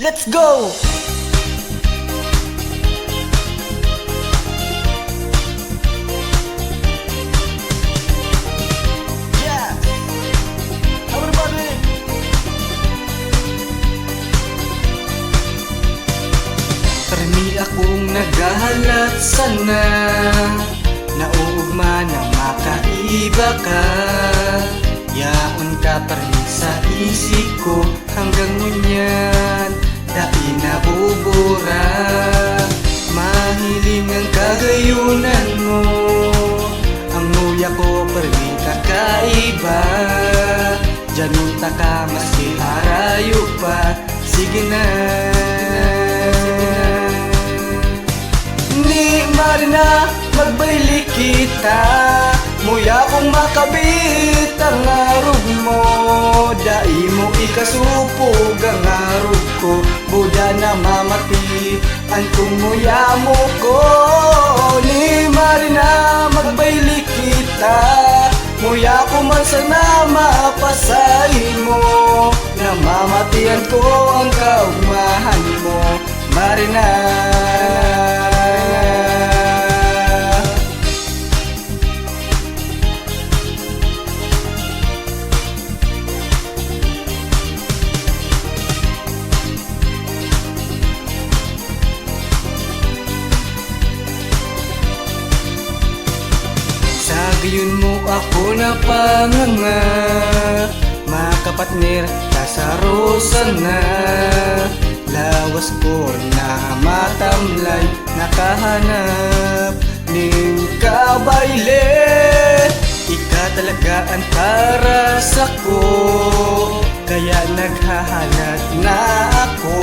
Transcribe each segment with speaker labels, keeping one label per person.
Speaker 1: Let's go! Yeah! Everybody! Karami akong naghahalat sana, nauugma na makaiba ka. Yaon ka pa rin sa isip ko hanggang ngunyan, dai nabubura. Mahiling ang kagayunan mo, ang nguya ko pa rin kakaiba. Janunta ka maski harayo pa, sige na. Ni marina magbayli kita, muya kong makabit ang arog mo. Dai mo ikasupog ang arog ko, buda na mamati ang kumuya mo ko. Ni marina magbayli kita, muya ko man sana mapasay mo. Namamatian ko ang kaugmahan mo, Marina. Gayon mo ako na panganga, makapatner kasarosan na. Lawas ko na matamlay, nakahanap ning kabayle. Ika talaga ang para sa ko, kaya naghahanap na ako.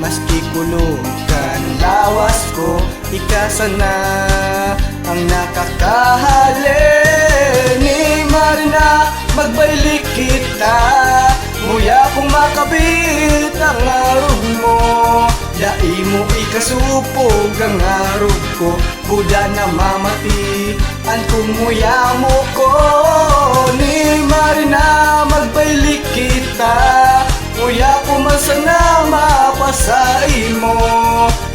Speaker 1: Maski kulong kan lawas ko, ika sana ang nakakahali. Ni marina magbayli kita, muya kong makabit ang arog mo. Dai mo ikasupog ang arog ko, buda na mamati ang kumuya mo ko. Ni marina magbayli kita, muya ko man sana mapasay mo.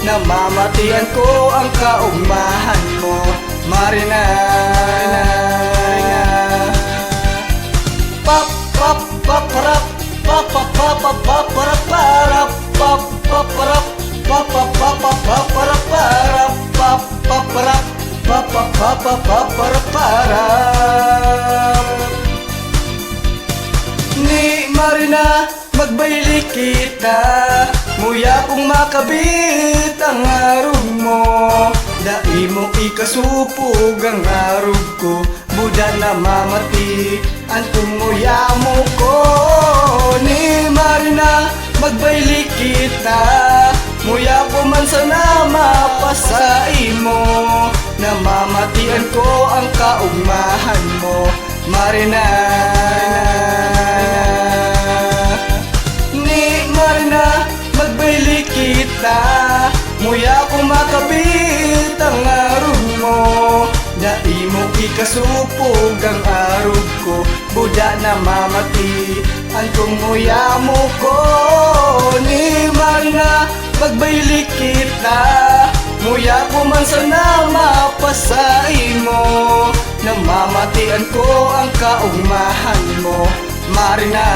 Speaker 1: Namamatian ko ang kaugmahan mo, Marina. Pap pap pap parap, pap pap pap pap parap parap, pap pap parap, pap pap pap pap parap parap, pap pap parap, pap pap pap pap parap parap. Ni Marina magbayli kita, muya kong makabit ang arog mo. Dai mo ikasupog ang arog ko, buda na mamati ang kumuya mo ko. Ni Marina magbayli kita, muya ko man sana mapasay mo. Namamatian ko ang kaugmahan mo, Marina. Magbayli kita, muya kong makabit ang arog mo. Dai mo ikasupog ang arog ko, buda na mamati ang kumuya mo ko. Ni Marina magbayli kita, muya ko man sana mapasay mo. Namamatian ko ang kaugmahan mo, Marina.